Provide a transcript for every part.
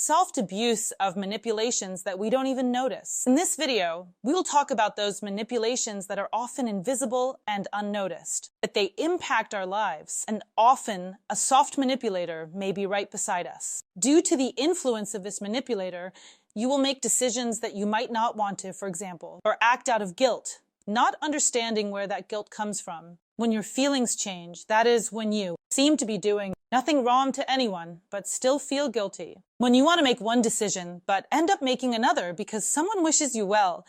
soft abuse of manipulations that we don't even notice. In this video, we will talk about those manipulations that are often invisible and unnoticed, but they impact our lives, and often a soft manipulator may be right beside us. Due to the influence of this manipulator, you will make decisions that you might not want to, for example, or act out of guilt, not understanding where that guilt comes from. When your feelings change, that is when you seem to be doing nothing wrong to anyone, but still feel guilty. When you want to make one decision, but end up making another because someone wishes you well,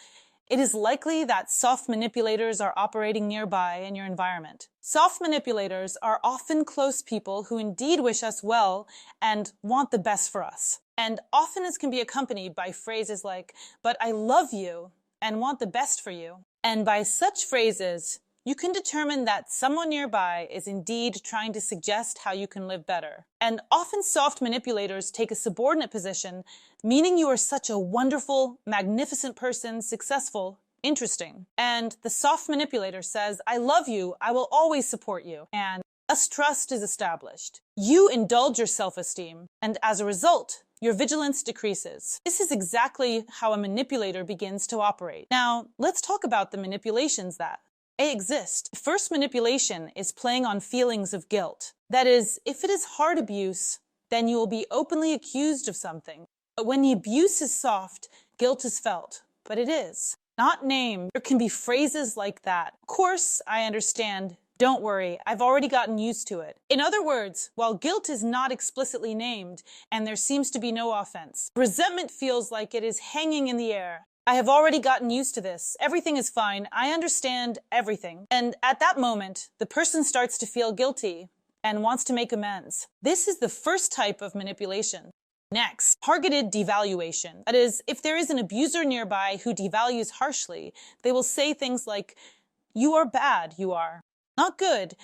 it is likely that soft manipulators are operating nearby in your environment. Soft manipulators are often close people who indeed wish us well and want the best for us. And often this can be accompanied by phrases like, "But I love you and want the best for you." And by such phrases, you can determine that someone nearby is indeed trying to suggest how you can live better. And often soft manipulators take a subordinate position, meaning you are such a wonderful, magnificent person, successful, interesting. And the soft manipulator says, "I love you, I will always support you." And thus trust is established. You indulge your self-esteem, and as a result, your vigilance decreases. This is exactly how a manipulator begins to operate. Now, let's talk about the manipulations that exist. The first manipulation is playing on feelings of guilt. That is, if it is hard abuse, then you will be openly accused of something. But when the abuse is soft, guilt is felt. But it is not named. There can be phrases like that. Of course, I understand. Don't worry, I've already gotten used to it. In other words, while guilt is not explicitly named and there seems to be no offense, resentment feels like it is hanging in the air. I have already gotten used to this. Everything is fine. I understand everything. And at that moment, the person starts to feel guilty and wants to make amends. This is the first type of manipulation. Next, targeted devaluation. That is, if there is an abuser nearby who devalues harshly, they will say things like, "You are bad, you are not good,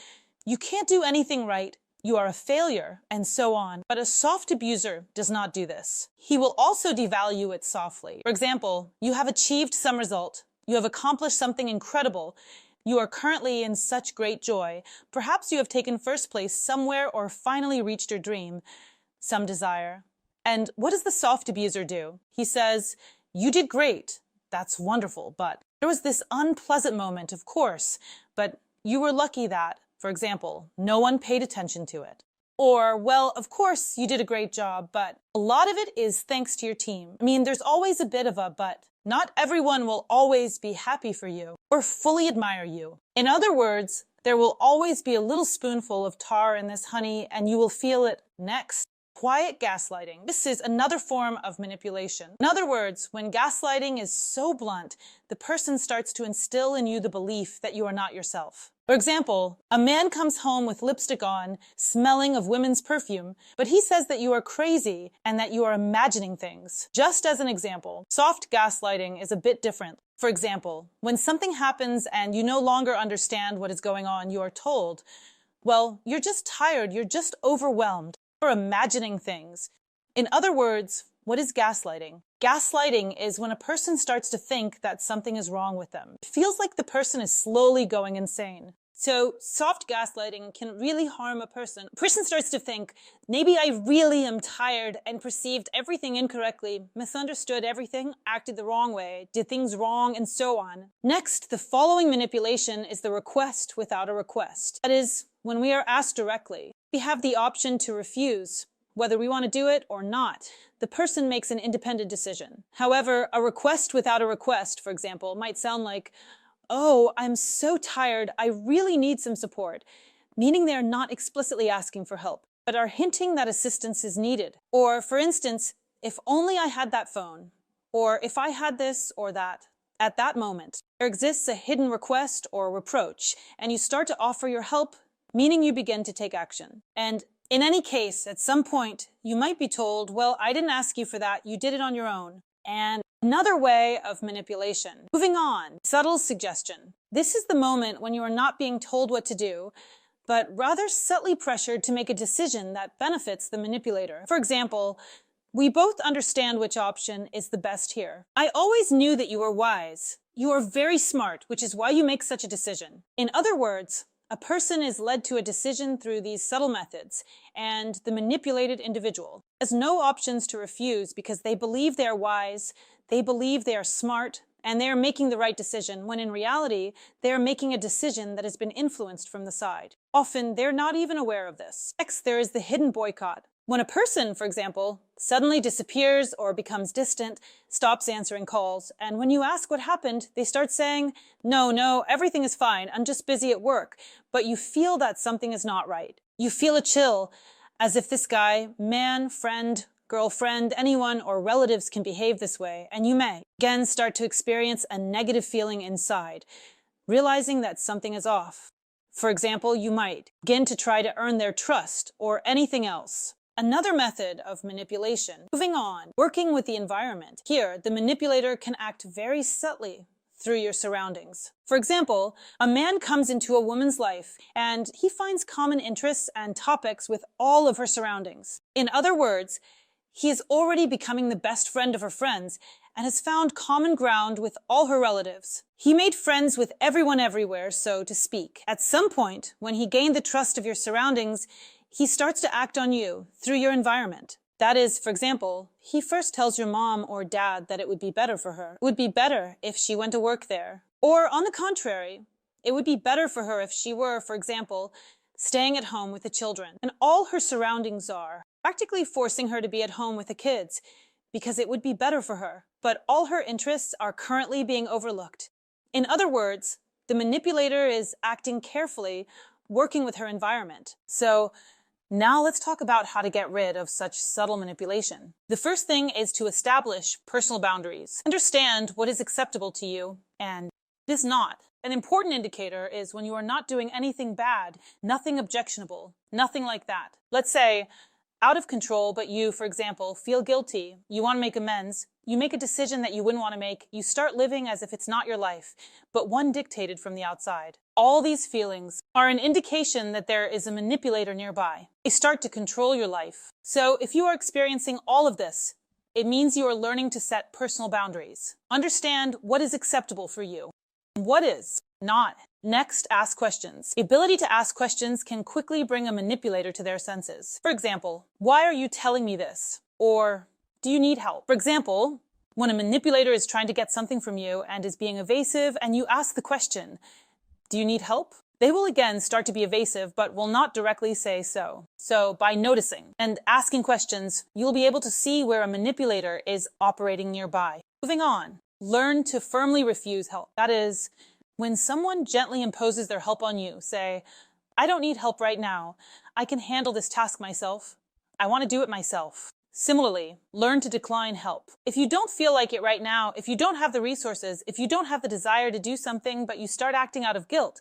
you can't do anything right, you are a failure," and so on. But a soft abuser does not do this. He will also devalue it softly. For example, you have achieved some result, you have accomplished something incredible, you are currently in such great joy, perhaps you have taken first place somewhere or finally reached your dream, some desire. And what does the soft abuser do? He says, "You did great, that's wonderful, but there was this unpleasant moment, of course, but you were lucky that, for example, no one paid attention to it." Or, "Well, of course, you did a great job, but a lot of it is thanks to your team. I mean, there's always a bit of a but. Not everyone will always be happy for you or fully admire you. In other words, there will always be a little spoonful of tar in this honey and you will feel it next." Quiet gaslighting. This is another form of manipulation. In other words, when gaslighting is so blunt, the person starts to instill in you the belief that you are not yourself. For example, a man comes home with lipstick on, smelling of women's perfume, but he says that you are crazy and that you are imagining things. Just as an example, soft gaslighting is a bit different. For example, when something happens and you no longer understand what is going on, you are told, "Well, you're just tired, you're just overwhelmed, you're imagining things." In other words, what is gaslighting? Gaslighting is when a person starts to think that something is wrong with them. It feels like the person is slowly going insane. So soft gaslighting can really harm a person. A person starts to think, maybe I really am tired and perceived everything incorrectly, misunderstood everything, acted the wrong way, did things wrong, and so on. Next, the following manipulation is the request without a request. That is, when we are asked directly, we have the option to refuse. Whether we want to do it or not, the person makes an independent decision. However, a request without a request, for example, might sound like, "Oh, I'm so tired, I really need some support," meaning they're not explicitly asking for help, but are hinting that assistance is needed. Or, for instance, "If only I had that phone," or "If I had this or that." At that moment, there exists a hidden request or reproach, and you start to offer your help, meaning you begin to take action. And in any case, at some point, you might be told, "Well, I didn't ask you for that, you did it on your own." And another way of manipulation. Moving on, subtle suggestion. This is the moment when you are not being told what to do, but rather subtly pressured to make a decision that benefits the manipulator. For example, "We both understand which option is the best here. I always knew that you were wise. You are very smart, which is why you make such a decision." In other words, A person is led to a decision through these subtle methods, and the manipulated individual has no options to refuse because they believe they are wise, they believe they are smart, and they are making the right decision, when in reality, they are making a decision that has been influenced from the side. Often, they're not even aware of this. Next, there is the hidden boycott. When a person, for example, suddenly disappears or becomes distant, stops answering calls, and when you ask what happened, they start saying, no, everything is fine, I'm just busy at work, but you feel that something is not right. You feel a chill, as if this guy, man, friend, girlfriend, anyone, or relatives can behave this way, and you may, again, start to experience a negative feeling inside, realizing that something is off. For example, you might begin to try to earn their trust or anything else. Another method of manipulation. Moving on, working with the environment. Here, the manipulator can act very subtly through your surroundings. For example, a man comes into a woman's life and he finds common interests and topics with all of her surroundings. In other words, he is already becoming the best friend of her friends and has found common ground with all her relatives. He made friends with everyone everywhere, so to speak. At some point, when he gained the trust of your surroundings, he starts to act on you through your environment. That is, for example, he first tells your mom or dad that it would be better for her. It would be better if she went to work there. Or on the contrary, it would be better for her if she were, for example, staying at home with the children. And all her surroundings are practically forcing her to be at home with the kids because it would be better for her. But all her interests are currently being overlooked. In other words, the manipulator is acting carefully, working with her environment. So now let's talk about how to get rid of such subtle manipulation. The first thing is to establish personal boundaries. Understand what is acceptable to you and is not. An important indicator is when you are not doing anything bad, nothing objectionable, nothing like that. Let's say, out of control, but you, for example, feel guilty, you want to make amends, you make a decision that you wouldn't want to make, you start living as if it's not your life, but one dictated from the outside. All these feelings are an indication that there is a manipulator nearby. They start to control your life. So if you are experiencing all of this, it means you are learning to set personal boundaries. Understand what is acceptable for you, and what is not. Next, ask questions. The ability to ask questions can quickly bring a manipulator to their senses. For example, why are you telling me this? Or, do you need help? For example, when a manipulator is trying to get something from you and is being evasive and you ask the question, do you need help? They will again start to be evasive, but will not directly say so. So by noticing and asking questions, you'll be able to see where a manipulator is operating nearby. Moving on, learn to firmly refuse help. That is, when someone gently imposes their help on you, say, I don't need help right now. I can handle this task myself. I want to do it myself. Similarly, learn to decline help. If you don't feel like it right now, if you don't have the resources, if you don't have the desire to do something, but you start acting out of guilt,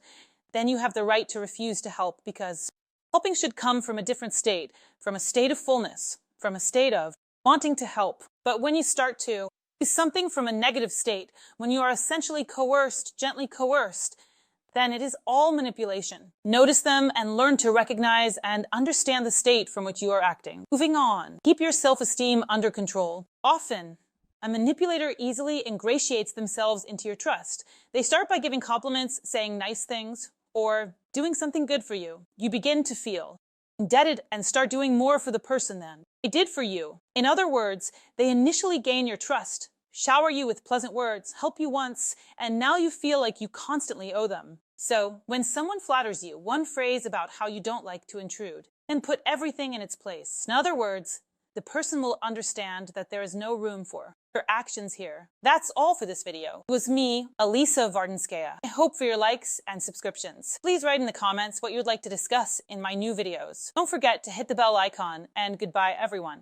then you have the right to refuse to help, because helping should come from a different state, from a state of fullness, from a state of wanting to help. But when you start to do something from a negative state, when you are essentially coerced, gently coerced, then it is all manipulation. Notice them and learn to recognize and understand the state from which you are acting. Moving on, keep your self-esteem under control. Often, a manipulator easily ingratiates themselves into your trust. They start by giving compliments, saying nice things, or doing something good for you. You begin to feel indebted and start doing more for the person than they did for you. In other words, they initially gain your trust, shower you with pleasant words, help you once, and now you feel like you constantly owe them. So, when someone flatters you, one phrase about how you don't like to intrude, and put everything in its place. In other words, the person will understand that there is no room for your actions here. That's all for this video. It was me, Elisa Vardanskaya. I hope for your likes and subscriptions. Please write in the comments what you would like to discuss in my new videos. Don't forget to hit the bell icon, and goodbye everyone.